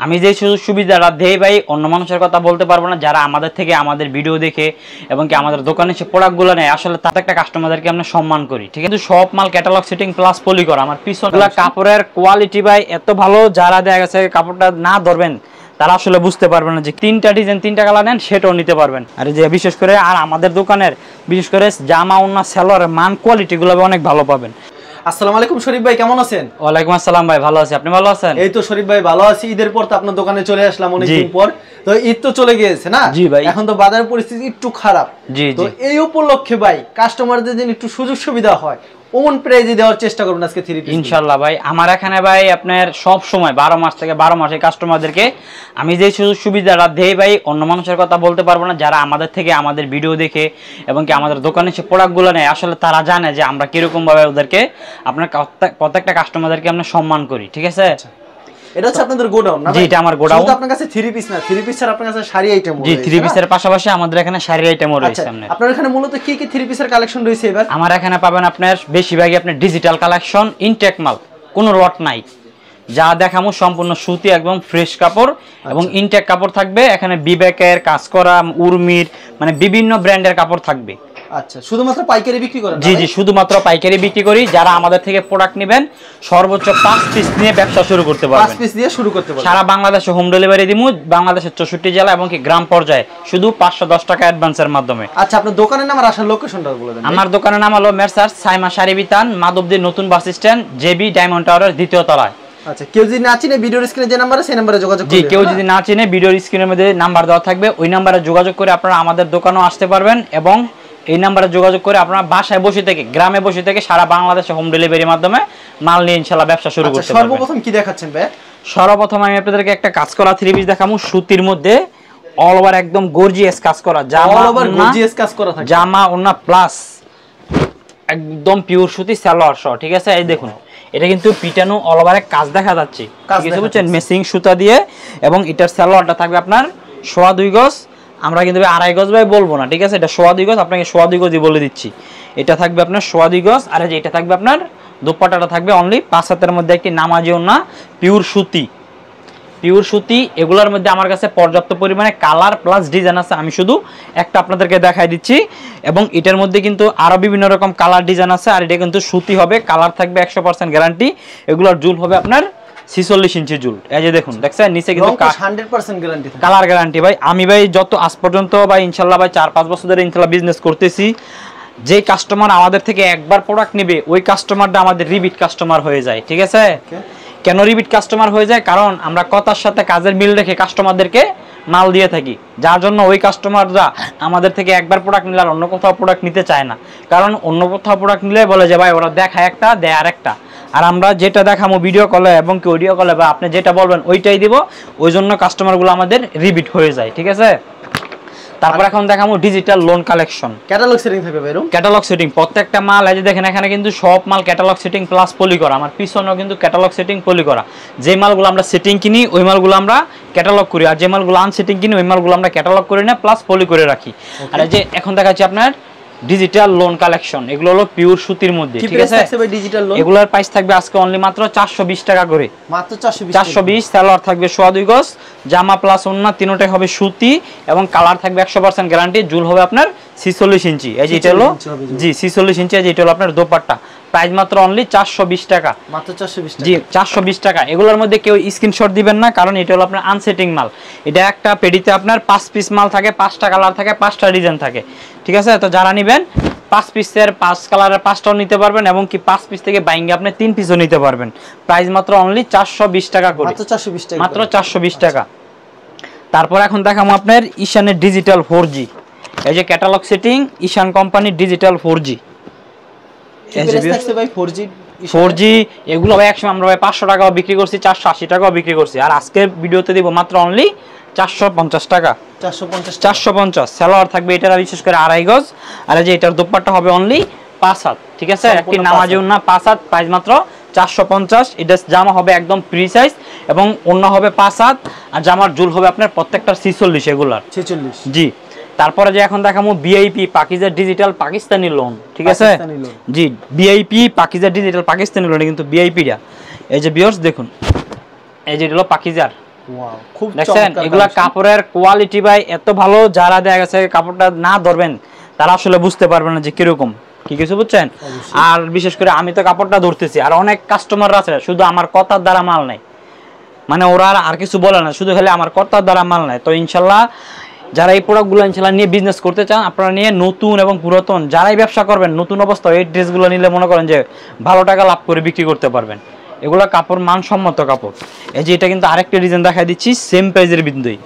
আমি যে সুযোগ সুবিধাটা দেই ভাই অন্য মানুষের কথা বলতে পারবো না, যারা আমাদের থেকে আমাদের ভিডিও দেখে এবং কি আমাদের দোকানে এসে প্রোডাক্টগুলো নেয়, আসলে তাদের একটা কাস্টমারদেরকে আমরা সম্মান করি। ঠিক আছে, সব মাল ক্যাটালগ সেটিং প্লাস পলি করা। আমার পিছনগুলো কাপড়ের কোয়ালিটি ভাই এত ভালো, যারা দেখা গেছে কাপড়টা না ধরবেন তারা আসলে বুঝতে পারবেন না যে তিনটা ডিজাইন তিনটা কালার নেন সেটাও নিতে পারবেন। আর যে বিশেষ করে আর আমাদের দোকানের বিশেষ করে জামা ওন্না সেলোয়ারের মান কোয়ালিটিগুলো অনেক ভালো পাবেন। আসসালামু আলাইকুম শরীফ ভাই, কেমন আছেন? ওয়ালাইকুম আসসালাম ভাই, ভালো আছি, আপনি ভালো আছেন? এই তো শরীফ ভাই ভালো আছি। ঈদের পর তো আপনার দোকানে চলে আসলাম অনেকদিন পর। তো ঈদ তো চলে গিয়েছে না? জি ভাই। এখন তো বাজার পরিস্থিতি একটু খারাপ। জি তো এই উপলক্ষে ভাই কাস্টমারদের জন্য একটু সুযোগ সুবিধা হয় ওমন প্রাইজে দেওয়ার চেষ্টা করবেন আজকে থ্রি পিস ইনশাআল্লাহ ভাই। আমার এখানে ভাই আপনার সব সময় 12 মাস থেকে 12 মাসে কাস্টমারদেরকে আমি যে সুযোগ সুবিধাটা দেই ভাই অন্য মানুষের কথা বলতে পারবো না, যারা আমাদের থেকে আমাদের ভিডিও দেখে এবং কি আমাদের দোকানে এসে প্রোডাক্টগুলো নেয়, আসলে তারা জানে যে আমরা কিরকম ভাবে ওদেরকে আপনার প্রত্যেকটা কাস্টমারদেরকে আমরা সম্মান করি। ঠিক আছে, এটা হচ্ছে আপনাদের গোডাউন না? জি, এটা আমার গোডাউন। শুধু আপনার কাছে থ্রি পিস না, থ্রি পিস ছাড়া আপনার কাছে শাড়ি আইটেম রয়েছে। জি, থ্রি পিসের পাশাপাশি আমাদের এখানে শাড়ি আইটেমও রয়েছে। আপনার এখানে মূলত কি কি থ্রি পিসের কালেকশন রয়েছে এবার? আমার এখানে পাবেন আপনার বেশিরভাগই আপনার ডিজিটাল কালেকশন, ইনটেক মাল, কোনো লট নাই। যা দেখামো সম্পূর্ণ সুতি একদম ফ্রেশ কাপড় এবং ইনটেক কাপড় থাকবে। এখানে বিবেকের কাজ করা, উর্মির মানে বিভিন্ন ব্র্যান্ডের কাপড় থাকবে। আচ্ছা, শুধুমাত্র পাইকারি বিক্রি করেন? জি জি, শুধুমাত্র পাইকারি বিক্রি করি। যারা আমাদের থেকে প্রোডাক্ট নেবেন সর্বোচ্চ 5 পিস নিয়ে ব্যবসা শুরু করতে পারবেন। 5 পিস দিয়ে শুরু করতে পারবেন। সারা বাংলাদেশে হোম ডেলিভারি দিমু, বাংলাদেশের 64 জেলা এবং কি গ্রাম পর্যায়ে, শুধু 510 টাকা অ্যাডভান্সের মাধ্যমে। আচ্ছা, আপনার দোকানের নাম আর আসার লোকেশনটা বলে দেন। আমার দোকানের নাম হলো মেসার্স সাইমা শাড়ি বিতান, মাধবদী নতুন বাস স্ট্যান্ড, জেবি ডায়মন্ড টাওয়ারের দ্বিতীয় তলায়। আচ্ছা, কেউ যদি না চিনে ভিডিওর স্ক্রিনে যে নাম্বার আছে সেই নম্বরে যোগাযোগ করবেন। জি, কেউ যদি না চিনে ভিডিওর স্ক্রিনের মধ্যে নাম্বার দেওয়া থাকবে, ওই নম্বরে যোগাযোগ করে আপনারা আমাদের দোকানেও আসতে পারবেন এবং এই নাম্বারে যোগাযোগ করে আপনারা বাসায় বসে থেকে, গ্রামে বসে থেকে সারা বাংলাদেশে হোম ডেলিভারির মাধ্যমে মাল নিয়ে ইনশাআল্লাহ ব্যবসা শুরু করতে পারবেন। সর্বপ্রথম কি দেখাচ্ছেন ভাই? সর্বপ্রথম আমি আপনাদেরকে একটা কাজ করা থ্রি পিস দেখাবো, সুতির মধ্যে অল ওভার একদম গর্জিয়াস কাজ করা, জামা অল ওভার গর্জিয়াস কাজ করা থাকে, জামা ওন্না প্লাস একদম পিওর সুতি সালোয়ার সহ। ঠিক আছে, এই দেখুন এটা কিন্তু পিটানো অল ওভারে কাজ দেখা যাচ্ছে। ঠিক আছে, বুঝছেন, মেসিং সুতা দিয়ে। এবং এটার সালোয়ারটা থাকবে আপনার 2.5 গজ। আমরা কিন্তু 2.5 গজ ভাই বলবো না, ঠিক আছে, এটা 2.5 গজ, আপনাকে 2.5 গজই বলে দিচ্ছি। এটা থাকবে আপনার 2.5 গজ। আর এই যে এটা থাকবে আপনার দোপাট্টাটা থাকবে অনলি 5 হাতের মধ্যে একটি নামাজি ওন্না, পিওর সুতি, পিওর সুতি। এগুলোর মধ্যে আমার কাছে পর্যাপ্ত পরিমাণে কালার প্লাস ডিজাইন আছে, আমি শুধু একটা আপনাদেরকে দেখাই দিচ্ছি। এবং এটার মধ্যে কিন্তু আরো বিভিন্ন রকম কালার ডিজাইন আছে। আর এটা কিন্তু সুতি হবে, কালার থাকবে 100% গ্যারান্টি। এগুলোর জুল হবে আপনার 46 ইঞ্চি জুল। এই যে দেখুন, দেখছেন নিচে কিন্তু 100% গ্যারান্টি থাকে, কালার গ্যারান্টি ভাই। আমি ভাই যত আজ পর্যন্ত ভাই ইনশাআল্লাহ ভাই 4-5 বছর ধরে ইনশাআল্লাহ বিজনেস করতেছি, যে কাস্টমার আমাদের থেকে একবার প্রোডাক্ট নেবে ওই কাস্টমারটা আমাদের রিপিট কাস্টমার হয়ে যায়। ঠিক আছে, কেন রিপিট কাস্টমার হয়ে যায়? কারণ আমরা কথার সাথে কাজের মিল রেখে কাস্টমারদেরকে মাল দিয়ে থাকি, যার জন্য ওই কাস্টমাররা আমাদের থেকে একবার প্রোডাক্ট নিলে আর অন্য কোথাও প্রোডাক্ট নিতে চায় না। কারণ অন্য কোথাও প্রোডাক্ট নিলে বলে যে ভাই ওরা দেখায় একটা দেয় আরেকটা, আর আমরা যেটা দেখাবো ভিডিও কলে এবং কি অডিও কলে বা আপনি যেটা বলবেন ওইটাই দিব, ওই জন্য কাস্টমারগুলো আমাদের রিপিট হয়ে যায়। ঠিক আছে, তারপর এখন দেখাবো digital loan collection. Catalogue setting থাকবে ভাই, ক্যাটালগ সেটিং প্রত্যেকটা মাল। এই যে দেখেন এখানে কিন্তু সব মাল ক্যাটালগ সেটিং প্লাস পলি করা। আমার পিছনেও কিন্তু ক্যাটালগ সেটিং পলি করা। যে মালগুলো আমরা সেটিং কিনি ওই মালগুলো আমরা ক্যাটালগ করি, আর যে মালগুলো আনসেটিং কিনি ওই মালগুলো আমরা ক্যাটালগ করি না, প্লাস পলি করে রাখি। আর এই যে এখন দেখাচ্ছি আপনার ডিজিটাল লোন কালেকশন, এগুলো হলো পিওর সুতির মধ্যে। ঠিক আছে, ডিজিটাল লোন এগুলোর প্রাইস থাকবে আজকে অনলি মাত্র 420 টাকা করে, মাত্র 420। সালোয়ার থাকবে 2.5 গজ, জামা প্লাস ওন্না তিনটাই হবে সুতি এবং কালার থাকবে 100% গ্যারান্টি। জুল হবে আপনার 46 ইঞ্চি। এই যে এটা হলো, জি 46 ইঞ্চি। এই যে এটা হলো আপনার দোপাট্টা, প্রাইস মাত্র অনলি 420 টাকা, মাত্র 420 টাকা। জি 420 টাকা। এগুলোর মধ্যে কেউ স্ক্রিনশট দিবেন না, কারণ এটা হলো আপনার আনসেটিং মাল। এটা একটা পেডিতে আপনার 5 পিস মাল থাকে, 5টা কালার থাকে, 5টা ডিজাইন থাকে। ঠিক আছে, তো যারা নেবেন 5 পিসের 5 কালারের 5টাও নিতে পারবেন এবং কি 5 পিস থেকে বাইঙ্গে আপনি 3 পিসও নিতে পারবেন। প্রাইস মাত্র অনলি 420 টাকা করে, মাত্র 420 টাকা, মাত্র 420 টাকা। তারপর এখন দেখাবো আপনার ঈশানের ডিজিটাল 4G। এই যে ক্যাটালগ সেটিং ঈশান কোম্পানির ডিজিটাল 4G। ভাই 4G এগুলো ভাই একসময় আমরা ভাই 500 টাকাও বিক্রি করছি, 480 টাকাও বিক্রি করছি। আর আজকে ভিডিওতে দিব মাত্র অনলি 450 টাকা, 450। সালোয়ার থাকবে এটার বিশেষ করে 2.5 গজ। আর এই যে এটার দোপাট্টা হবে অনলি 5 হাত। ঠিক আছে, একটি নামাজি ওন্না 5 হাত, প্রাইস মাত্র 450। এটা জামা হবে একদম ফ্রি সাইজ এবং ওন্না হবে 5 হাত। আর জামার জুল হবে আপনার প্রত্যেকটার 46 এগুলার 46। জি, তারপরে যে এখন দেখাবো VIP Pakiza digital Pakistani lawn. ঠিক আছে, জি VIP Pakiza digital Pakistani lawn, কিন্তু ভিআইপিটা এই যে ভিউয়ার্স দেখুন, এই যে হলো পাকিজার ওয়াও, খুব দেখছেন চমৎকার এগুলা collection। কাপড়ের কোয়ালিটি ভাই এত ভালো, যারা দেখা গেছে কাপড়টা না ধরবেন তারা আসলে বুঝতে পারবেন না যে কিরকম কি কিছু, বুঝছেন। আর বিশেষ করে আমি তো কাপড়টা ধরতেছি, আর অনেক কাস্টমার আছে শুধু আমার কথার দ্বারা মাল নেয়, মানে ওরা আর কিছু বলে না, শুধু খালি আমার কথার দ্বারা মাল নেয়। তো ইনশাল্লাহ যারা এই প্রোডাক্টগুলো ইনশাল্লাহ নিয়ে বিজনেস করতে চান, আপনারা নিয়ে নতুন এবং পুরাতন যারাই ব্যবসা করবেন, নতুন অবস্থা এই ড্রেসগুলো নিলে মনে করেন যে ভালো টাকা লাভ করে বিক্রি করতে পারবেন। এগুলো কাপড় মানসম্মত কাপড়। এই যে এটা কিন্তু আরেকটা ডিজাইন দেখাই দিচ্ছি সেম প্রাইজের বিন্দুই।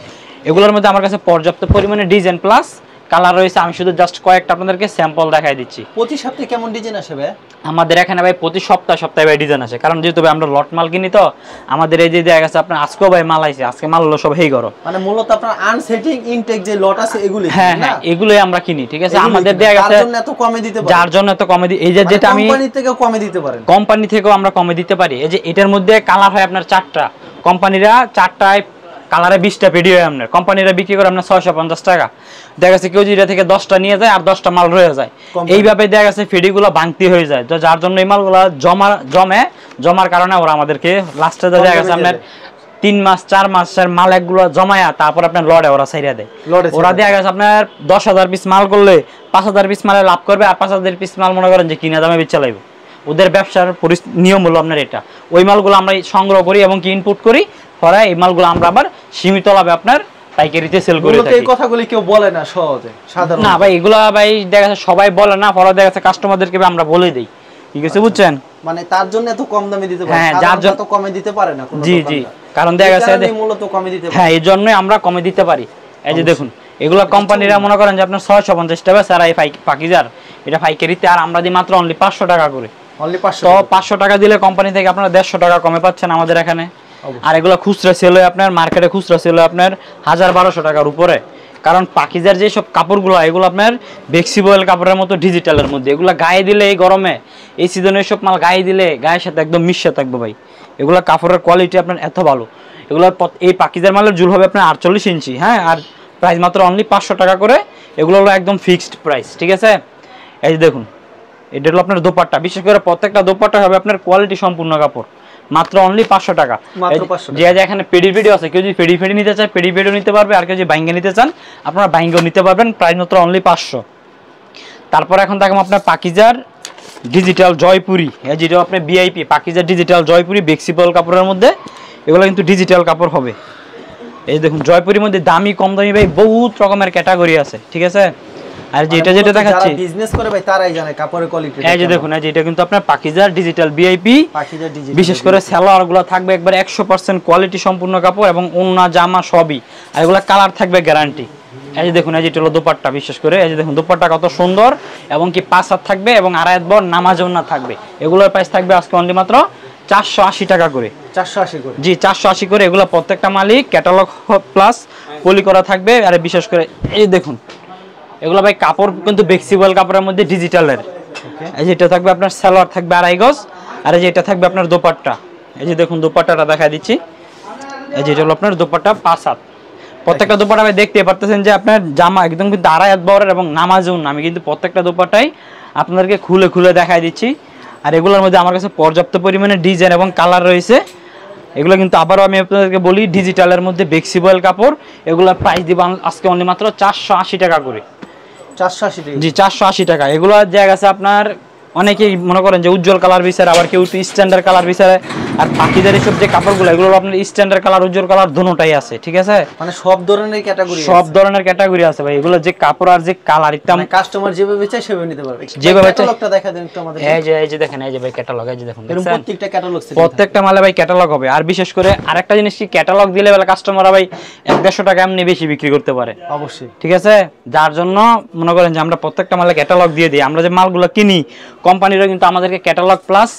এগুলোর মধ্যে আমার কাছে পর্যাপ্ত পরিমাণে ডিজাইন প্লাস কালার রয়েছে, আমি শুধু জাস্ট কয়েকটা আপনাদেরকে স্যাম্পল দেখাই দিচ্ছি। প্রতি সপ্তাহে কেমন ডিজাইন আসে ভাই? আমাদের এখানে ভাই প্রতি সপ্তাহে ভাই ডিজাইন আসে, কারণ যেহেতু ভাই আমরা লট মাল কিনি, তো আমাদের এই যে দেখা গেছে আপনার আজকেও ভাই মাল আইছে, আজকে মাল হলো সব হেই করো, মানে মূলত আপনার আনসেটিং ইনটেক যে লট আছে এগুলি। হ্যাঁ হ্যাঁ এগুলোই আমরা কিনি, ঠিক আছে। আমাদের দেখা গেছে যার জন্য এত কমে দিতে পারেন, যার জন্য এত কমে এই যে যেটা আমি কোম্পানি থেকেও কমে দিতে পারেন, কোম্পানি থেকেও আমরা কমে দিতে পারি। এই যে এটার মধ্যে কালার হয় আপনার 4টা, কোম্পানিরা 4টায় কালারে 20টা পেডি হয়, আপনার কোম্পানিরা বিক্রি করে আপনার 650 টাকা। দেখা গেছে কেউ যেটা থেকে 10টা নিয়ে যায় আর 10টা মাল রয়ে যায়, এইভাবে দেখা গেছে ফেডিগুলো ভাঙতি হয়ে যায়। তো যার জন্য এই মালগুলো জমার কারণে ওরা আমাদেরকে লাস্টে দেখা গেছে আপনার 3 মাস 4 মাসের মাল একগুলো জমায়া তারপর আপনার লড়ে ওরা ছাইরা দেয়। ওরা দেখা গেছে আপনার 10,000 পিস মাল করলে 5,000 পিস মালে লাভ করবে, আর 5,000 পিস মাল মনে করেন যে কিনা দামে বেচে লাইব। ওদের ব্যবসার নিয়ম হলো আপনার এটা। ওই মালগুলো আমরা সংগ্রহ করি এবং কি ইনপুট করি, পরে এই মালগুলো আমরা আবার সীমিত লাভে আপনার পাইকারিতে সেল করে থাকি। এই কথাগুলি কেউ বলে না সহজে, সাধারণ না ভাই, এগুলা ভাই দেখা যাচ্ছে সবাই বলে না, পরে দেখা যাচ্ছে কাস্টমারদেরকে আমরা বলে দেই, ঠিক আছে, বুঝছেন। মানে তার জন্য এত কম দামে দিতে পারে, হ্যাঁ, যার জন্য এত কমে দিতে পারে না কোনো জি জি, কারণ দেখা যাচ্ছে মূলত কমে দিতে পারে। হ্যাঁ, এই জন্যই আমরা কমে দিতে পারি। এই যে দেখুন এগুলা কোম্পানিরা মনে করেন যে আপনার 650 টাকা স্যার এই পাকিজার এটা পাইকারিতে, আর আমরা দিই মাত্র অনলি 500 টাকা করে। অনলি 500, তো 500 টাকা দিলে কোম্পানি থেকে আপনারা 150 টাকা কমে পাচ্ছেন আমাদের এখানে। আর এগুলো খুচরা সেল হয় আপনার মার্কেটে, খুচরা সেল হয় আপনার 1000-1200 টাকার উপরে। কারণ পাকিজার যে সব কাপড়গুলো এগুলো আপনার ফ্লেক্সিবল কাপড়ের মতো ডিজিটালের মধ্যে, এগুলো গায়ে দিলে এই গরমে এই সিজনে সব মাল গায়ে দিলে গায়ের সাথে একদম মিশে থাকবে ভাই। এগুলো কাপড়ের কোয়ালিটি আপনার এত ভালো। এগুলো এই পাকিজার মালের জুল হবে আপনার 48 ইঞ্চি, হ্যাঁ, আর প্রাইস মাত্র অনলি 500 টাকা করে। এগুলো হলো একদম ফিক্সড প্রাইস, ঠিক আছে। এই যে দেখুন এটা হলো আপনার দোপাট্টা, বিশেষ করে প্রত্যেকটা দোপাট্টা হবে আপনার কোয়ালিটি সম্পূর্ণ কাপড়, মাত্র অনলি 500 টাকা। যে এখানে পেডি আছে, কেউ যদি পেডি নিতে চায় পেডি নিতে পারবে, আর কেউ যদি বাইঙ্গা নিতে চান আপনারা বাইঙ্গাও নিতে পারবেন, প্রাইস মাত্র অনলি 500। তারপর এখন দেখুন আপনার পাকিজার ডিজিটাল জয়পুরি, যেটা আপনার ভিআইপি পাকিজার ডিজিটাল জয়পুরি ফ্লেক্সিবল কাপড়ের মধ্যে, এগুলো কিন্তু ডিজিটাল কাপড় হবে। এই দেখুন জয়পুরির মধ্যে দামি কম দামি ভাই বহুত রকমের ক্যাটাগরি আছে, ঠিক আছে। আর যেটা দেখাচ্ছি যারা বিজনেস করে ভাই তারাই জানে কাপড়ের কোয়ালিটি। এই যে দেখুন এই যে এটা কিন্তু আপনার পাকিজার ডিজিটাল ভিআইপি, বিশেষ করে সালোয়ারগুলো থাকবে একবার 100% কোয়ালিটি সম্পূর্ণ কাপড় এবং ওন্না জামা সবই, আর এগুলো কালার থাকবে গ্যারান্টি। এই যে দেখুন এই যে এটা হলো দোপাট্টা, বিশেষ করে এই যে দেখুন দোপাট্টা কত সুন্দর, এবং কি 5 হাত থাকবে এবং 2.5 হাত বড় নামাজ ওন্না থাকবে। এগুলোর প্রাইস থাকবে আজকে অনলি মাত্র 480 টাকা করে। 480 করে, জি 480 করে। এগুলো প্রত্যেকটা মালিক ক্যাটালগ প্লাস পলি করা থাকবে। আর বিশেষ করে এই দেখুন এগুলো ভাই কাপড় কিন্তু ফ্লেক্সিবল কাপড়ের মধ্যে ডিজিটালের। এই যে এটা থাকবে আপনার সালোয়ার থাকবে 2.5 গজ, আর এই যে এটা থাকবে আপনার দোপাট্টা। এই যে দেখুন দোপাট্টাটা দেখাই দিচ্ছি, এই যে এটা হলো আপনার দোপাট্টা 5 হাত। প্রত্যেকটা দোপাট্টা ভাই দেখতে পারতেছেন যে আপনার জামা একদম কিন্তু 2.5 হাত বড় এবং নামাজুন। আমি কিন্তু প্রত্যেকটা দোপাট্টাই আপনাদেরকে খুলে দেখাই দিচ্ছি। আর এগুলোর মধ্যে আমার কাছে পর্যাপ্ত পরিমাণে ডিজাইন এবং কালার রয়েছে। এগুলো কিন্তু আবারও আমি আপনাদেরকে বলি ডিজিটালের মধ্যে ফ্লেক্সিবল কাপড়। এগুলোর প্রাইস দিব আজকে অনলি মাত্র 480 টাকা করে। 480 টাকা, জি 480 টাকা। এগুলো জায়গা আছে আপনার অনেকেই মনে করেন যে উজ্জ্বল কালার বিচারে, আবার কেউ একটু স্ট্যান্ডার্ড কালার বিচারে। আর পাকিজার এইসব যে কাপড়গুলো এগুলো আপনার স্ট্যান্ডার্ড কালার উজ্জ্বল কালার দুটোটাই আছে, ঠিক আছে। মানে সব ধরনের ক্যাটাগরি, সব ধরনের ক্যাটাগরি আছে ভাই। এগুলো যে কাপড় আর যে কালার একদম কাস্টমার যেভাবে চায় সেভাবে নিতে পারবে। যেভাবে ক্যাটালগটা দেখা দেন একটু আমাদের। এই যে দেখেন এই যে ভাই ক্যাটালগ, এই যে দেখুন প্রত্যেকটা ক্যাটালগ প্রত্যেকটা মালে ভাই ক্যাটালগ হবে। আর বিশেষ করে আরেকটা জিনিস কি ক্যাটালগ দিলে বলে কাস্টমাররা ভাই 150 টাকা এমনি বেশি বিক্রি করতে পারে, অবশ্যই, ঠিক আছে। যার জন্য মনে করেন যে আমরা প্রত্যেকটা মালে ক্যাটালগ দিয়ে দিই। আমরা যে মালগুলো কিনি কোম্পানিরা কিন্তু আমাদেরকে ক্যাটালগ প্লাস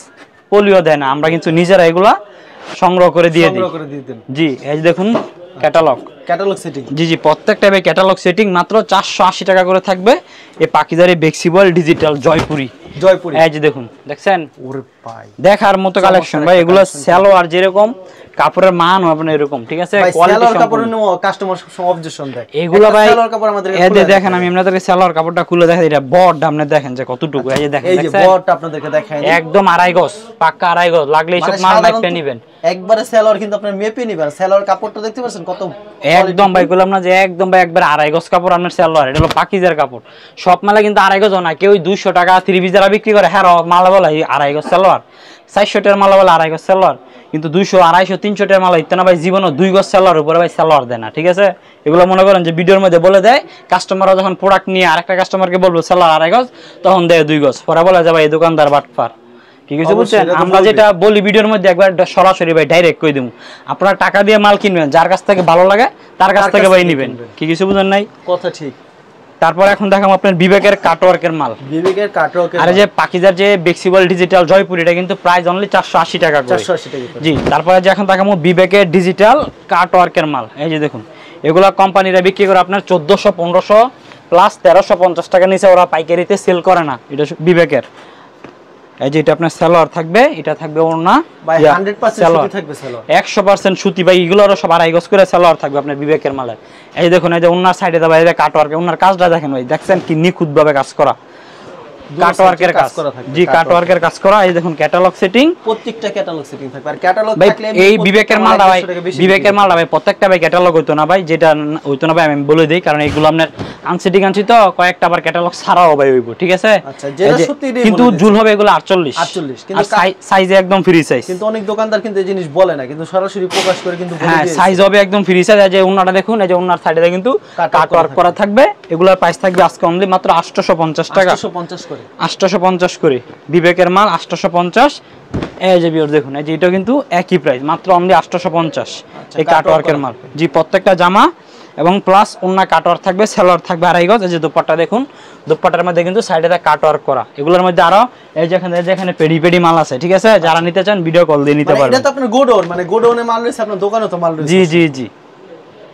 পলিও দেয় না, আমরা কিন্তু নিজেরা এগুলা সংগ্রহ করে দিয়ে দিই। জি এই যে দেখুন ক্যাটালগ সেটিং, জি প্রত্যেকটা ভাই ক্যাটালগ সেটিং মাত্র 480 টাকা করে থাকবে। এই পাকিজার ফ্লেক্সিবল ডিজিটাল জয়পুরি। এই যে দেখুন দেখছেন ওরে ভাই দেখার মতো কালেকশন ভাই, এগুলো সালোয়ার যেরকম কাপড়ের মান আপনার এরকম, ঠিক আছে? কোয়ালিটি কাপড়ের নো কাস্টমার সব অবজেকশন দেয় এগুলো ভাই। সালোয়ার কাপড় আমাদের এই যে দেখেন, আমি আপনাদেরকে সালোয়ার কাপড়টা খুলে দেখাই, এটা বড় আপনি দেখেন যে কতটুকু। এই যে দেখেন, এই যে বড়টা আপনাদেরকে দেখাই, একদম 2.5 গজ, পাক্কা 2.5 গজ। লাগলে এইসব মাল মাইপে নেবেন একবারে সালোয়ার, কিন্তু আপনি মেপে নেবেন। সালোয়ার কাপড়টা দেখতে পাচ্ছেন কত একদম ভাই, বললাম না যে একদম ভাই একবার 2.5 গজ কাপড় আপনার সালোয়ার। এটা হলো পাকিজার কাপড়। সব মালে কিন্তু 2.5 গজ না, কেউ 200 টাকা 3 পিস বিক্রি করে, হ্যাঁ মালা বলা 2.5 গজ সালোয়ার, 400 টাকার মালা বলা 2.5 গজ সালোয়ার। কিন্তু 200, 250, 300 টাকার মালা ইত্যানা ভাই জীবনও 2 গজ সালোয়ার উপরে ভাই সালোয়ার দেয় না, ঠিক আছে? এগুলো মনে করেন যে ভিডিওর মধ্যে বলে দেয়, কাস্টমাররা যখন প্রোডাক্ট নিয়ে আরেকটা কাস্টমারকে বলবো সালোয়ার 2.5 গজ, তখন দেয় 2 গজ, পরে বলে যে ভাই এই দোকানদার বাটপার। ঠিক আছে, বুঝছেন? আমরা যেটা বলি ভিডিওর মধ্যে একবার সরাসরি ভাই ডাইরেক্ট কই দেবো, আপনারা টাকা দিয়ে মাল কিনবেন, যার কাছ থেকে ভালো লাগে তার কাছ থেকে ভাই নেবেন। কি কিছু বুঝেন নাই? কথা ঠিক। তারপর এখন দেখাম আপনার বিবেকের কাটওয়ার্কের মাল। বিবেকের কাটওয়ার্কের, আর যে পাকিজার যে ফ্লেক্সিবল ডিজিটাল জয়পুর, এটা কিন্তু প্রাইস অনলি 480 টাকা করে। 480 টাকা। জি, তারপরে যে এখন দেখামো বিবেকের ডিজিটাল কাটওয়ার্কের মাল। এই যে দেখুন, এগুলা কোম্পানিরা বিক্রি করে আপনার 1400, 1500 প্লাস 1350 টাকা নিচে ওরা পাইকারিতে সেল করে না। এটা বিবেকের। এই যে এটা আপনার সালোয়ার থাকবে, এটা থাকবে ওড়না ভাই 100% সুতি থাকবে সালোয়ার, 100% সুতি ভাই। এগুলোরও সব 2.5 গজ করে সালোয়ার থাকবে আপনার বিবেকের মালের। এই দেখুন, এই যে ওড়নার সাইডে দাও ভাই, এই যে কাটওয়ার্ক, ওড়নার কাজটা দেখেন ভাই, দেখছেন কি নিখুঁত ভাবে কাজ করা, কাটওয়ার্কের কাজ। জি, কাটওয়ার্কের কাজ করা। এই দেখুন ক্যাটালগ সেটিং, প্রত্যেকটা ক্যাটালগ সেটিং থাকবে। আর ক্যাটালগ থাকলে এই বিবেকের মালটা ভাই, বিবেকের মালটা ভাই প্রত্যেকটা ভাই ক্যাটালগ হইতো না ভাই, যেটা হইতো না ভাই আমি বলে দেই, কারণ এগুলো আপনার আনসেটিং আনছি তো, কয়েকটা আবার ক্যাটালগ ছাড়াও ভাই হইব, ঠিক আছে? আচ্ছা, যেটা সত্যি কিন্তু জুল হবে এগুলো 48, কিন্তু সাইজে একদম ফ্রি সাইজ। কিন্তু অনেক দোকানদার কিন্তু এই জিনিস বলে না, কিন্তু সরাসরি প্রকাশ করে কিন্তু বলে হ্যাঁ, সাইজ হবে একদম ফ্রি সাইজ। এই যে ওন্নাটা দেখুন, এই যে ওন্নার সাইডে কিন্তু কাটওয়ার্ক করা থাকবে। এগুলোর প্রাইস থাকবে আজকে অনলি মাত্র 850 টাকা, 850 করে, 850 করে বিবেকের মাল 850। এই যে ভিউয়ার দেখুন, এই যে এটা কিন্তু একই প্রাইস, মাত্র অনলি 850 এই কাটওয়ার্কের মাল। জি, প্রত্যেকটা জামা এবং প্লাস ওন্না কাটওয়ার্ক থাকবে, সালোয়ার থাকবে 2.5 গজ। এই যে দোপাট্টা দেখুন, দোপাট্টার মধ্যে কিন্তু সাইডে কাটওয়ার্ক করা। এগুলোর মধ্যে আরো এই যেখানে পেডি পেডি মাল আছে, ঠিক আছে? যারা নিতে চান ভিডিও কল দিয়ে নিতে পারবেন। এটা তো আপনার গোডাউন, মানে গোডাউনে মাল রয়েছে, আপনার দোকানেও তো মাল রয়েছে। জি জি জি।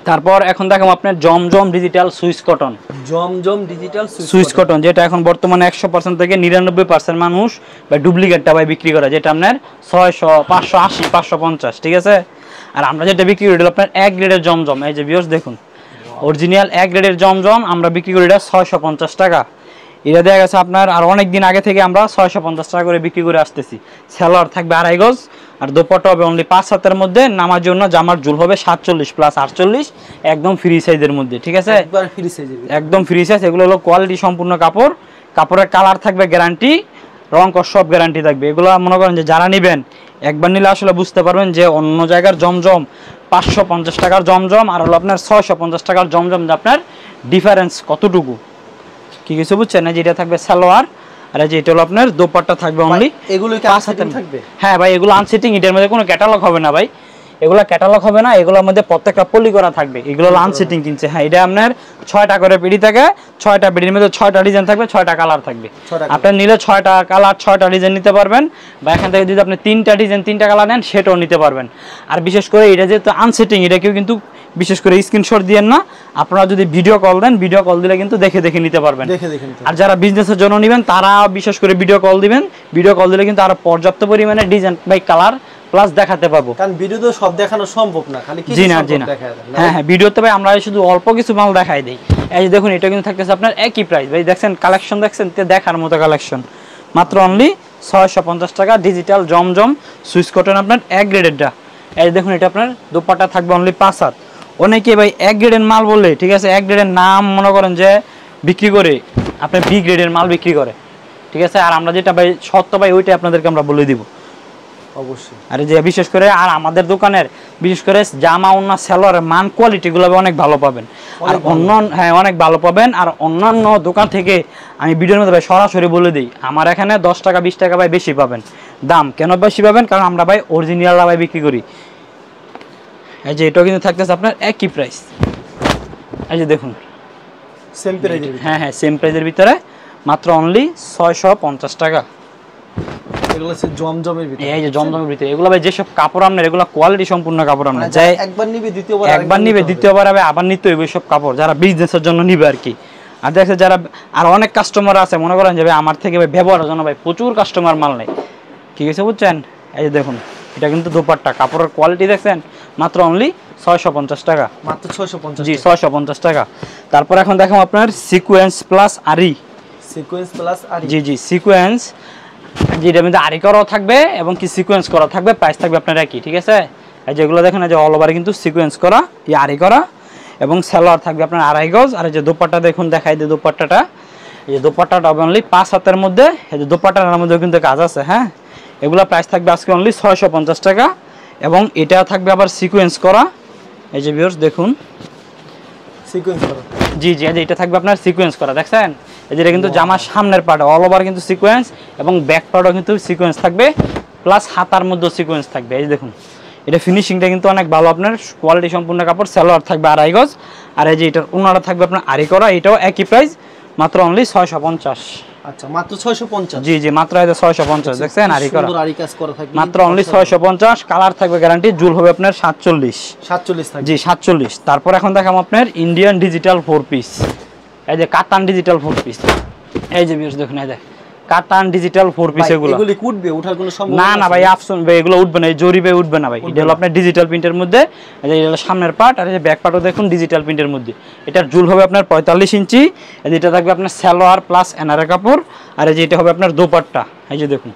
তারপর এখন দেখাবো আপনার জমজম ডিজিটাল সুইস কটন। জমজম ডিজিটাল সুইস কটন, যেটা এখন বর্তমানে 100% থেকে 99% মানুষ বা ডুপ্লিকেটটা ভাই বিক্রি করে, যেটা আপনার 600, 580, 550, ঠিক আছে? আর আমরা যেটা বিক্রি করি এটা আপনার এক গ্রেডের জমজম। এই যে ভিউয়ার্স দেখুন, অরিজিনাল এক গ্রেডের জমজম আমরা বিক্রি করি এটা 650 টাকা। এটা দেখা গেছে আপনার আর অনেক দিন আগে থেকে আমরা 650 টাকা করে বিক্রি করে আসতেছি। সালোয়ার থাকবে 2.5 গজ, আর দোপাট্টা হবে অনলি 5 হাতের মধ্যে। নামার জন্য জামার ঝুল হবে 47 প্লাস 48, একদম ফ্রি সাইজের মধ্যে, ঠিক আছে? একবার ফ্রি সাইজের, একদম ফ্রি সাইজ। এগুলো হলো কোয়ালিটি সম্পূর্ণ কাপড়, কাপড়ের কালার থাকবে গ্যারান্টি, রং কস সব গ্যারান্টি থাকবে। এগুলো মনে করেন যে যারা নেবেন একবার নিলে আসলে বুঝতে পারবেন যে অন্য জায়গার জমজম 550 টাকার জমজম আর হলো আপনার 650 টাকার জমজম, যে আপনার ডিফারেন্স কতটুকু। কি কিছু বুঝছেন না? যেটা থাকবে সালোয়ার, আর এই যে এটা হলো আপনার দোপাট্টা থাকবে অনলি। এগুলো কি আনসেটিং থাকবে? হ্যাঁ ভাই, এগুলো আনসেটিং, এটার মধ্যে কোনো ক্যাটালগ হবে না ভাই, এগুলো ক্যাটালগ হবে না, এগুলোর মধ্যে প্রত্যেকটা পলি করা থাকবে। এগুলো হলো আনসেটিং কিনছে। হ্যাঁ, এটা আপনার 6টা করে পেডি থাকে, 6টা পেডির মধ্যে 6টা ডিজাইন থাকবে, 6টা কালার থাকবে। আপনি নিলে 6টা কালার 6টা ডিজাইন নিতে পারবেন, বা এখান থেকে যদি আপনি 3টা ডিজাইন 3টা কালার নেন সেটাও নিতে পারবেন। আর বিশেষ করে এটা যেহেতু আনসেটিং, এটা কেউ কিন্তু বিশেষ করে স্ক্রিনশট দিয়েন না, আপনারা যদি ভিডিও কল দেন, ভিডিও কল দিলে কিন্তু দেখে দেখে নিতে পারবেন। আর যারা বিজনেসের জন্য নেবেন তারা বিশেষ করে ভিডিও কল দিবেন, ভিডিও কল দিলে কিন্তু আরো পর্যাপ্ত পরিমাণে ডিজাইন বাই কালার প্লাস দেখাতে পাবো, কারণ ভিডিওতে সব দেখানো সম্ভব না, খালি কিছু দেখায় দেন। হ্যাঁ হ্যাঁ, ভিডিওতে ভাই আমরা শুধু অল্প কিছু মাল দেখাই দেই। এই যে দেখুন, এটা কিন্তু থাকতেছে আপনার একই প্রাইস ভাই, দেখছেন কালেকশন, দেখছেন দেখার মতো কালেকশন, মাত্র অনলি 650 টাকা ডিজিটাল জমজম সুইস কটন আপনার এক গ্রেডেরটা। এই দেখুন, এটা আপনার দোপাট্টা থাকবে অনলি 5 হাত। অনেকে ভাই এক গ্রেডের মাল বললে, ঠিক আছে, এক গ্রেডের নাম মনে করেন যে বিক্রি করে আপনার বি গ্রেডের মাল বিক্রি করে, ঠিক আছে? আর আমরা যেটা ভাই সত্য ভাই ওইটাই আপনাদেরকে আমরা বলে দিব অবশ্যই। আর যে বিশেষ করে আর আমাদের দোকানের বিশেষ করে জামা ওন্না সালোয়ারের মান কোয়ালিটিগুলো অনেক ভালো পাবেন, আর অন্য হ্যাঁ অনেক ভালো পাবেন। আর অন্যান্য দোকান থেকে আমি ভিডিওর মধ্যে ভাই সরাসরি বলে দিই, আমার এখানে 10 টাকা 20 টাকা ভাই বেশি পাবেন। দাম কেন বেশি পাবেন? কারণ আমরা ভাই অরিজিনাল ভাই বিক্রি করি। এই যে এটাও কিন্তু থাকতেছে আপনার একই প্রাইস। এই যে দেখুন, সেম প্রাইজের, হ্যাঁ হ্যাঁ সেম প্রাইজের ভিতরে মাত্র অনলি 650 টাকা। এগুলো হচ্ছে জমজমের ভিতরে। এই যে জমজমের ভিতরে এগুলো ভাই যেসব কাপড় আপনার, এগুলো কোয়ালিটি সম্পূর্ণ কাপড় আপনার, যাই একবার নিবে দ্বিতীয়বার আবার নিতে হইবে সব কাপড়, যারা বিজনেসের জন্য নিবে আর কি। আর দেখছে যারা আর অনেক কাস্টমার আছে মনে করেন যে ভাই আমার থেকে ভাই ব্যবহারের জন্য ভাই প্রচুর কাস্টমার মাল নেই, ঠিক আছে বুঝছেন? এই যে দেখুন এটা কিন্তু দোপাট্টা, কাপড়ের কোয়ালিটি দেখছেন, মাত্র অনলি 650 টাকা, মাত্র 650। জি 650 টাকা। তারপর এখন দেখো আপনার সিকোয়েন্স প্লাস আরি, সিকোয়েন্স প্লাস আরি, জি জি সিকোয়েন্স, যেটার মধ্যে আরি করাও থাকবে এবং কি সিকোয়েন্স করা থাকবে, প্রাইস থাকবে আপনার একই, ঠিক আছে? এই যেগুলো দেখেন এই যে অল ওভার কিন্তু সিকোয়েন্স করা, এই আরি করা, এবং সালোয়ার থাকবে আপনার 2.5 গজ। আর এই যে দোপাট্টা দেখুন, দেখাই দিই দোপাট্টাটা, এই যে দোপাট্টাটা অনলি 5 হাতের মধ্যে, এই যে দোপাট্টার মধ্যে কিন্তু কাজ আছে, হ্যাঁ। এগুলা প্রাইস থাকবে আজকে অনলি 650 টাকা, এবং এটা থাকবে আবার সিকোয়েন্স করা, এই যে ভিউয়ার্স দেখুন, সিকোয়েন্স করা, জি জি, এটা থাকবে আপনার সিকোয়েন্স করা, দেখছেন? এটা কিন্তু জামার সামনের পার্ট অল ওভার কিন্তু সিকোয়েন্স, এবং ব্যাক পার্টও কিন্তু সিকোয়েন্স থাকবে, প্লাস হাতার মধ্যে সিকোয়েন্স থাকবে। এই দেখুন এটা ফিনিশিংটা কিন্তু অনেক ভালো, আপনার কোয়ালিটি সম্পূর্ণ কাপড়। সালোয়ার থাকবে 2.5 গজ, আর এই যে এটার ওনাটা থাকবে আপনার আরি করা, এটাও একই প্রাইস, মাত্র অনলি 650। আচ্ছা, মাত্র 650, জি জি, মাত্র 650, দেখছেন আরি করা, সুন্দর আরি কাজ করা থাকবে, মাত্র অনলি 650। কালার থাকবে গ্যারান্টি, জুল হবে আপনার 47 থাকবে, জি 47। তারপর এখন দেখাম আপনার ইন্ডিয়ান ডিজিটাল 4 পিস, এই যে কাতান ডিজিটাল 4 পিস, এই যে ভিউয়ার্স দেখুন, এই যে কাতান ডিজিটাল 4 পিস, এগুলি উঠবে, ওঠার কোনো সম্ভাবনা না না ভাই, আফসোন ভাই, এগুলো উঠবে না, এই জরিবে উঠবে না ভাই। এটা হলো আপনার ডিজিটাল প্রিন্টের মধ্যে, এই যে এটা হলো সামনের পার্ট, আর এই যে ব্যাক পার্টও দেখুন ডিজিটাল প্রিন্টের মধ্যে। এটার জুল হবে আপনার 45 ইঞ্চি, এটা থাকবে আপনার সালোয়ার প্লাস এনারে কাপড়, আর এই যে এটা হবে আপনার দোপাট্টা, এই যে দেখুন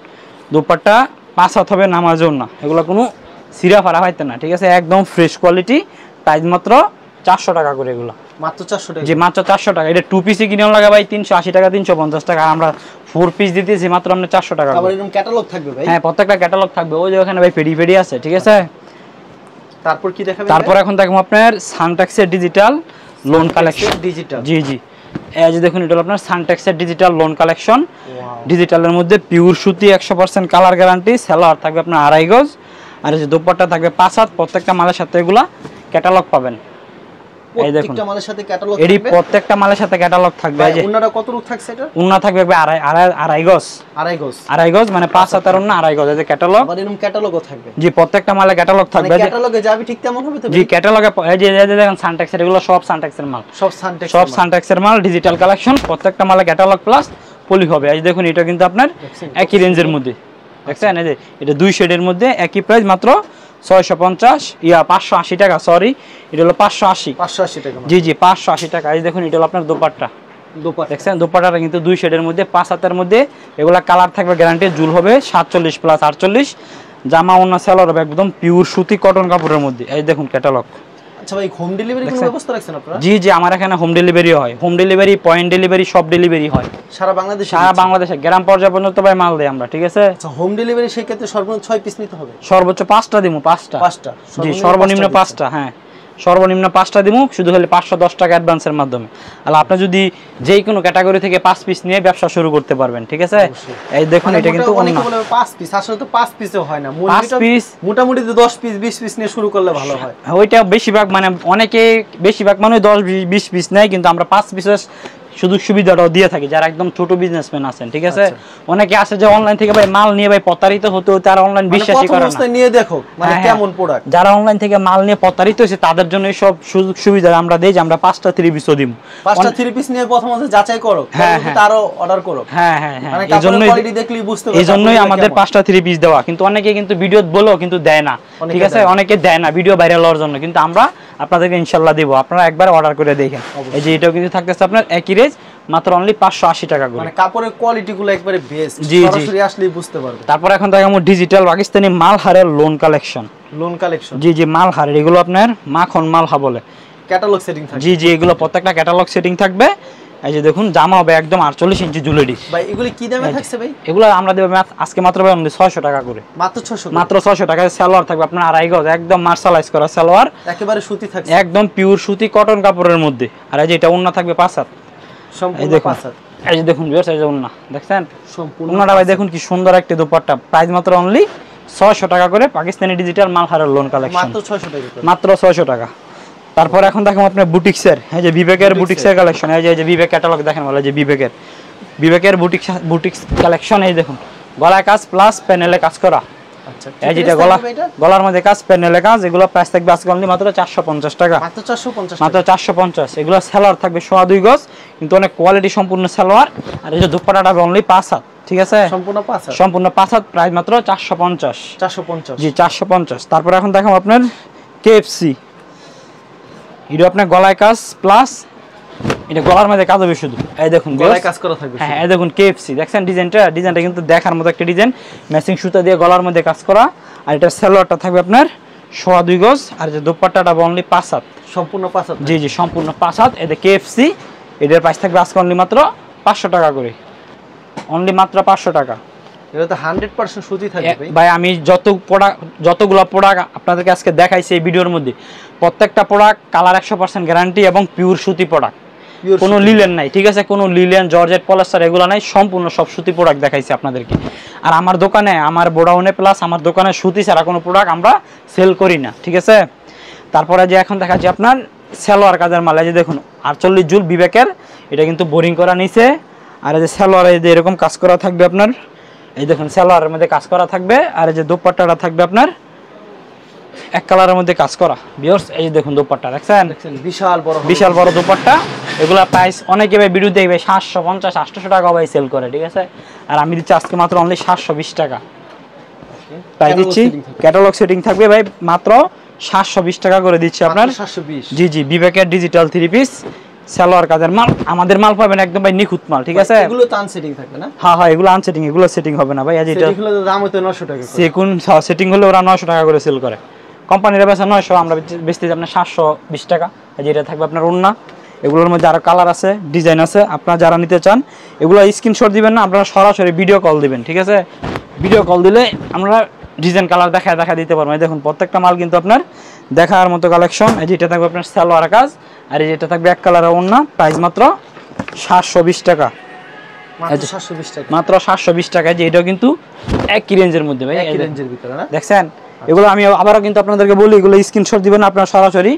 দোপাট্টা 5 হাত হবে, নামাজও না, এগুলো কোনো সিরা ফারা হইতে না, ঠিক আছে? একদম ফ্রেশ কোয়ালিটি, প্রাইস মাত্র 400 টাকা করে, এগুলো মাত্র 400 টাকা, জি মাত্র 400 টাকা। এটা 2 পিসই কিনে লাগা ভাই 380 টাকা, 350 টাকা, আর আমরা 4 পিস দিতেছি মাত্র আমরা 400 টাকা। আবার এরকম ক্যাটালগ থাকবে ভাই? হ্যাঁ, প্রত্যেকটা ক্যাটালগ থাকবে, ওই যে ওখানে ভাই পেডি পেডি আছে, ঠিক আছে? তারপর কি দেখাবেন? তারপর এখন দেখো আপনার সানটেক্সের ডিজিটাল লোন কালেকশন, ডিজিটাল, জি জি, এই যে দেখুন এটা হলো আপনার সানটেক্সের ডিজিটাল লোন কালেকশন, ডিজিটালের মধ্যে পিওর সুতি, 100% কালার গ্যারান্টি, সালোয়ার থাকবে আপনার 2.5 গজ, আর এই যে দোপাট্টা থাকবে 5 হাত। প্রত্যেকটা মালের সাথে এগুলা ক্যাটালগ পাবেন, এই দেখুন প্রত্যেকটা মালের সাথে ক্যাটালগ এডি, থাকবে, প্রত্যেকটা মালের সাথে ক্যাটালগ থাকবে। এই যে ওন্নাটা কত রূপ থাকছে? এটা ওন্না থাকবে 2.5 গজ, 2.5 গজ, মানে 5 হাতের ওন্না 2.5 গজ, এই যে ক্যাটালগ, আবার এরকম ক্যাটালগও থাকবে, জি প্রত্যেকটা মালে ক্যাটালগ থাকবে। ক্যাটালগে যাবে ঠিক তেমন হবে তো? জি ক্যাটালগে, এই যে দেখেন সানটেক্সের, এগুলো সব সানটেক্সের মাল, সব সানটেক্সের মাল, ডিজিটাল কালেকশন, প্রত্যেকটা মালে ক্যাটালগ প্লাস পলি হবে। এই দেখুন এটা কিন্তু আপনার একই রেঞ্জের মধ্যে, দেখছেন? এই যে এটা 2 শেডের মধ্যে একই প্রাইস, মাত্র 650, 580 টাকা, সরি এটা হলো 580 টাকা, জি জি 580 টাকা। এই দেখুন এটা হলো আপনার দোপাট্টা, দেখছেন দোপাট্টাটা কিন্তু 2 শেডের মধ্যে 5 হাতের মধ্যে, এগুলা কালার থাকবে গ্যারান্টি, জুল হবে 47 প্লাস 48, জামা ওন্না সালোয়ার হবে একদম পিওর সুতি কটন কাপড়ের মধ্যে। এই দেখুন ক্যাটালগ। আচ্ছা ভাই, হোম ডেলিভারি কোনো ব্যবস্থা রাখছেন আপনারা? জি জি, আমার এখানে হোম ডেলিভারি হয়, হোম ডেলিভারি, পয়েন্ট ডেলিভারি, সব ডেলিভারি হয় সারা বাংলাদেশে, সারা বাংলাদেশে গ্রাম পর্যায়ে পর্যন্ত ভাই মাল দেই আমরা, ঠিক আছে? আচ্ছা, হোম ডেলিভারি সেই ক্ষেত্রে সর্বনিম্ন 6 পিস নিতে হবে? সর্বোচ্চ 5টা দিমু, 5টা, জি সর্বনিম্ন 5টা, হ্যাঁ সর্বনিম্ন 5টা দিমু, শুধু হলে 510 টাকা অ্যাডভান্সের মাধ্যমে। আর আপনি যদি যেই কোনো ক্যাটাগরি থেকে 5 পিস নিয়ে ব্যবসা শুরু করতে পারবেন, ঠিক আছে? এই দেখুন এটা কিন্তু অনেকে বলে 5 পিস, আসলে তো 5 পিসও হয় না, 5 পিস মোটামুটি 10 পিস 20 পিস নিয়ে শুরু করলে ভালো হয়। ওইটা বেশিরভাগ, মানে অনেকে বেশিরভাগ মানে 10 20 পিস নেয়, কিন্তু আমরা 5 পিসের সুযোগ সুবিধাটাও দিয়ে থাকি যারা একদম ছোট বিজনেসম্যান আছেন, ঠিক আছে? অনেকে আছে যে অনলাইন থেকে ভাই মাল নিয়ে ভাই প্রতারিত হতে হতে আর অনলাইন বিশ্বাসই করে না, নিয়ে দেখো মানে কেমন প্রোডাক্ট, যারা অনলাইন থেকে মাল নিয়ে প্রতারিত হয়েছে তাদের জন্য এই সব সুযোগ সুবিধা আমরা দেই, যে আমরা 5টা 3 পিসও দিই, 5টা 3 পিস নিয়ে প্রথমত যাচাই করো, তারও অর্ডার করো, হ্যাঁ হ্যাঁ হ্যাঁ, মানে কাপড়ের কোয়ালিটি দেখলেই বুঝতে পারবে, এইজন্যই আমাদের 5টা 3 পিস দেওয়া। কিন্তু অনেকে কিন্তু ভিডিও বলেও কিন্তু দেয় না, ঠিক আছে? অনেকে দেয় না ভিডিও ভাইরাল হওয়ার জন্য, কিন্তু আমরা আপনাদেরকে ইনশাআল্লাহ দেব, আপনারা একবার অর্ডার করে দেখেন। এই যে এটাও কিন্তু থাকতেছে আপনার একই রেঞ্জ, মাত্র অনলি 580 টাকা করে, মানে কাপড়ের কোয়ালিটি গুলো একবারে বেস্ট, সরাসরি আসলেই বুঝতে পারবে। তারপর এখন দেখাবো ডিজিটাল পাকিস্তানি মালহারের লোন কালেকশন, জি জি মালহারের, এগুলো আপনার মাখন মালহা বলে, ক্যাটালগ সেটিং থাকবে, জি জি এগুলো প্রত্যেকটা ক্যাটালগ সেটিং থাকবে। এই যে দেখুন জামা হবে একদম 48 ইঞ্চি জুয়েলারি। ভাই এগুলো কি দামে থাকছে ভাই? এগুলো আমরা দেব আজকে মাত্র ভাই 600 টাকা করে, মাত্র 600 টাকা। সালোয়ার থাকবে আপনার 2.5 গজ, একদম মার্শালাইজ করা সালোয়ার, একেবারে সুতি থাকছে, একদম পিওর সুতি কটন কাপড়ের মধ্যে। আর এই যে এটা ওন্না থাকবে 5 হাত, সম্পূর্ণ 5 হাত। এই যে দেখুন ভিউয়ার্স, এই যে ওন্না দেখছেন সম্পূর্ণ ওন্নাটা ভাই দেখুন কি সুন্দর একটা দোপাট্টা, প্রাইস মাত্র অনলি 600 টাকা করে, পাকিস্তানি ডিজিটাল মালহারের লোন কালেকশন, মাত্র 600 টাকা, মাত্র 600 টাকা। তারপর এখন দেখো আপনার বুটিক্সের, এই যে বিবেকের বুটিক্সের কালেকশন, এই যে বিবেক ক্যাটালগ দেখেন, বলে যে বিবেকের বুটিক্স কালেকশন। এই দেখুন গলায় কাজ প্লাস প্যানেলে কাজ করা, আচ্ছা এই যেটা গলার মধ্যে কাজ, প্যানেলে কাজ, এগুলো প্রাইস থাকবে আজকে অনলি মাত্র 450 টাকা, মাত্র 450। এগুলো সালোয়ার থাকবে 2.5 গজ, কিন্তু অনেক কোয়ালিটি সম্পূর্ণ সালোয়ার। আর এই যে দুপাট্টাটা অনলি 5 হাত, ঠিক আছে সম্পূর্ণ 5 হাত, সম্পূর্ণ 5 হাত, প্রাইস মাত্র 450। 450 জি 450। তারপর এখন দেখাবো আপনার কেএফসি, এটা আপনার গলায় কাজ প্লাস এটা গলার মধ্যে কাজ হবে শুধু। এই দেখুন গলায় কাজ করা থাকবে। হ্যাঁ এই দেখুন কেএফসি, দেখছেন ডিজাইনটা কিন্তু দেখার মতো একটা ডিজাইন, ম্যাচিং সুতা দিয়ে গলার মধ্যে কাজ করা। আর এটা সালোয়ারটা থাকবে আপনার 2.25 গজ, আর যে দোপাট্টাটা অনলি 5 হাত, সম্পূর্ণ 5 হাত। জি জি সম্পূর্ণ 5 হাত। এটা কেএফসি, এটার প্রাইস থাকবে আজকে অনলি মাত্র 500 টাকা করে, অনলি মাত্র 500 টাকা। এটা তো 100% সুতি থাকবে ভাই। আমি যতগুলো প্রোডাক্ট আপনাদেরকে আজকে দেখাইছি এই ভিডিওর মধ্যে, প্রত্যেকটা প্রোডাক্ট কালার 100% গ্যারান্টি এবং পিওর সুতি প্রোডাক্ট, কোনো লিলেন নাই, ঠিক আছে, কোনো লিলেন জর্জেট পলিস্টার এগুলো নাই, সম্পূর্ণ সব সুতি প্রোডাক্ট দেখাইছি আপনাদেরকে। আর আমার দোকানে, আমার গোডাউনে প্লাস আমার দোকানে সুতি ছাড়া কোনো প্রোডাক্ট আমরা সেল করি না, ঠিক আছে। তারপরে যে এখন দেখাচ্ছি আপনার সালোয়ার কাজের মাল, এই যে দেখুন 48 জুল বিবেকের, এটা কিন্তু বোরিং করা নিচে। আর এই যে সালোয়ার এই যে এরকম কাজ করা থাকবে আপনার, এই দেখুন সালোয়ারের মধ্যে কাজ করা থাকবে। আর এই যে দোপাট্টাটা থাকবে আপনার এক কালারের মধ্যে কাজ করা ভিউয়ার্স। এই যে দেখুন দোপাট্টা দেখছেন, বিশাল বড় দোপাট্টা। এগুলা প্রাইস অনেকে ভাই ভিডিও দেখবে 750 800 টাকা ভাই সেল করে, ঠিক আছে। আর আমি দিচ্ছি আজকে মাত্র অনলি 720 টাকা তাই দিচ্ছি। ক্যাটালগ সেটিং থাকবে ভাই, মাত্র 720 টাকা করে দিচ্ছি আপনার। 720 জি জি বিবেকের ডিজিটাল 3 পিস সালোয়ার কাজের মাল, আমাদের মাল পাবেন একদম ভাই নিখুঁত মাল, ঠিক আছে। এগুলো তো আনসেটিং থাকবে না? হ্যাঁ হ্যাঁ এগুলো আনসেটিং, এগুলো সেটিং হবে না ভাই। আজ এটা এগুলো দাম হতো 900 টাকা করে, সেকুন সেটিং হলে ওরা 900 টাকা করে সেল করে, কোম্পানির বেচা 900, আমরা বেচতে আপনার 720 টাকা। যেটা থাকবে আপনার ওন্না, এগুলোর মধ্যে আরো কালার আছে, ডিজাইন আছে। আপনারা যারা নিতে চান এগুলো স্ক্রিনশট দিবেন না, আপনারা সরাসরি ভিডিও কল দিবেন, ঠিক আছে। ভিডিও কল দিলে আমরা ডিজাইন কালার দেখা দিতে পারবো। দেখুন প্রত্যেকটা মাল কিন্তু আপনার দেখার মতো কালেকশন। এই যেটা থাকবে আপনার সালোয়ার কাজ, আর এই যেটা থাকবে এক কালারের ওন্না, প্রাইস মাত্র 720 টাকা, মাত্র 720 টাকা। যে এটাও কিন্তু একই রেঞ্জের মধ্যে ভাই, একই রেঞ্জের ভিতরে না? দেখছেন এগুলো আমি আবারও কিন্তু আপনাদেরকে বলি, এগুলো স্ক্রিনশট দিবেন, আপনারা সরাসরি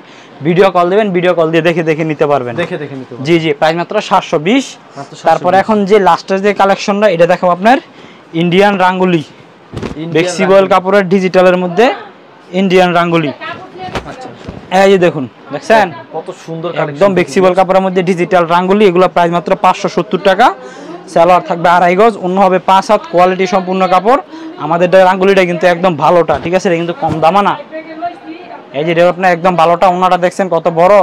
ভিডিও কল দিবেন, ভিডিও কল দিয়ে দেখে নিতে পারবেন, দেখে নিতে পারবেন। জি জি প্রাইস মাত্র 720। তারপর এখন যে লাস্টের যে কালেকশনটা, এটা দেখাবো আপনার ইন্ডিয়ান রাঙ্গুলি, ফ্লেক্সিবল কাপড়ের ডিজিটালের মধ্যে ইন্ডিয়ান রাঙ্গুলি। আচ্ছা এই যে দেখুন দেখছেন কত সুন্দর একদম ফ্লেক্সিবল কাপড়ের মধ্যে ডিজিটাল রাঙ্গুলি, এগুলো প্রাইস মাত্র 570 টাকা। সালোয়ার থাকবে 2.5 গজ, অন্য হবে 5 হাত, কোয়ালিটি সম্পূর্ণ কাপড়। আমাদের রাঙ্গুলিটা কিন্তু একদম ভালোটা, ঠিক আছে, এটা কিন্তু কম দামা না। এই যে আপনার একদম ভালোটা, ওন্নাটা দেখছেন কত বড়,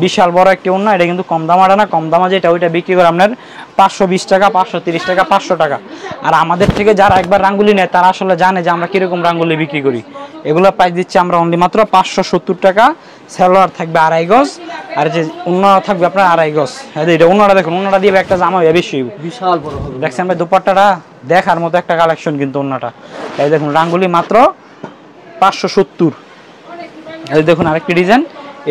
বিশাল বড় একটি ওন্না। এটা কিন্তু কম দামাটা না, কম দামা যেটা ওইটা বিক্রি করে আপনার 520 টাকা, 530 টাকা, 500 টাকা। আর আমাদের থেকে যারা একবার রাঙ্গুলি নেয় তারা আসলে জানে যে আমরা কিরকম রাঙ্গুলি বিক্রি করি। এগুলো প্রাইস দিচ্ছি আমরা অনলি মাত্র 570 টাকা। সালোয়ার থাকবে 2.5 গজ, আর যে ওন্না থাকবে আপনার 2.5 গজ। এটা ওন্নাটা দেখুন, ওন্নাটা দিয়ে একটা জামা বেশি বিশাল বড় হবে, দেখছেন ভাই দোপাট্টাটা দেখার মতো একটা কালেকশন কিন্তু ওন্নাটা। এই দেখুন রাঙ্গুলি মাত্র 570। এই দেখুন আরেকটি ডিজাইন,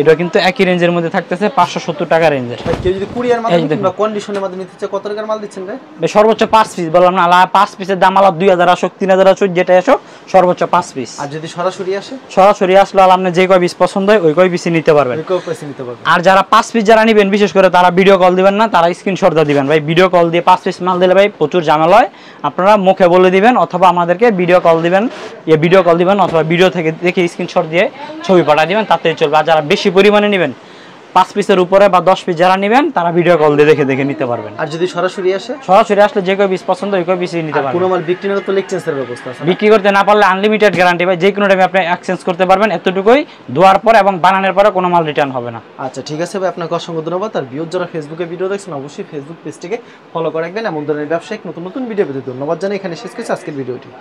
এটা কিন্তু একই রেঞ্জের মধ্যে থাকতেছে 570 টাকা রেঞ্জের। কেউ যদি কুরিয়ার মাধ্যমে কিংবা কন্ডিশনের মাধ্যমে নিতে চায় কত টাকার মাল দিচ্ছেন ভাই? সর্বোচ্চ 5 পিস বললাম না, 5 পিসের দাম আলাদা 2000 আসুক 3000 আসুক, যেটা আসুক সর্বোচ্চ 5 পিস। আর যদি সরাসরি আসে, সরাসরি আসলে আপনি যে কয় পিস পছন্দ হয় ওই কয় পিসই নিতে পারবেন। আর যারা 5 পিস যারা নেবেন, বিশেষ করে তারা ভিডিও কল দিবেন না, তারা স্ক্রিনশট দিবেন ভাই। ভিডিও কল দিয়ে 5 পিস মাল দিলে ভাই প্রচুর ঝামেলা হয়, আপনারা মুখে বলে দিবেন অথবা আমাদেরকে ভিডিও কল দিবেন, অথবা ভিডিও থেকে দেখে স্ক্রিনশট দিয়ে ছবি পাঠিয়ে দিবেন, তাতেই চলবে। আর যারা বেশি পরিমাণে নেবেন 5 পিসের উপরে বা 10 পিস যারা নেবেন, তারা ভিডিও কল দিয়ে দেখে নিতে পারবেন। আর যদি সরাসরি আসে, সরাসরি আসলে যে কয় পিস পছন্দ ওই কয় পিসই নিতে পারবেন। কোনো মাল বিক্রি না করতে এক্সচেঞ্জের ব্যবস্থা আছে? বিক্রি করতে না পারলে আনলিমিটেড গ্যারান্টি ভাই, যে কোনো টাইমে আপনি এক্সচেঞ্জ করতে পারবেন। এতটুকুই, ধোয়ার পর এবং বানানোর পরে কোনো মাল রিটার্ন হবে না। আচ্ছা ঠিক আছে ভাই, আপনাকে অসংখ্য ধন্যবাদ। আর ভিউয়ার যারা ফেসবুকে ভিডিও দেখছেন অবশ্যই ফেসবুক পেজটিকে ফলো করে রাখবেন। এমন ধরনের ব্যবসায়িক নতুন ভিডিও পেতে ধন্যবাদ জানাই। এখানে শেষ করছি আজকের ভিডিওটি।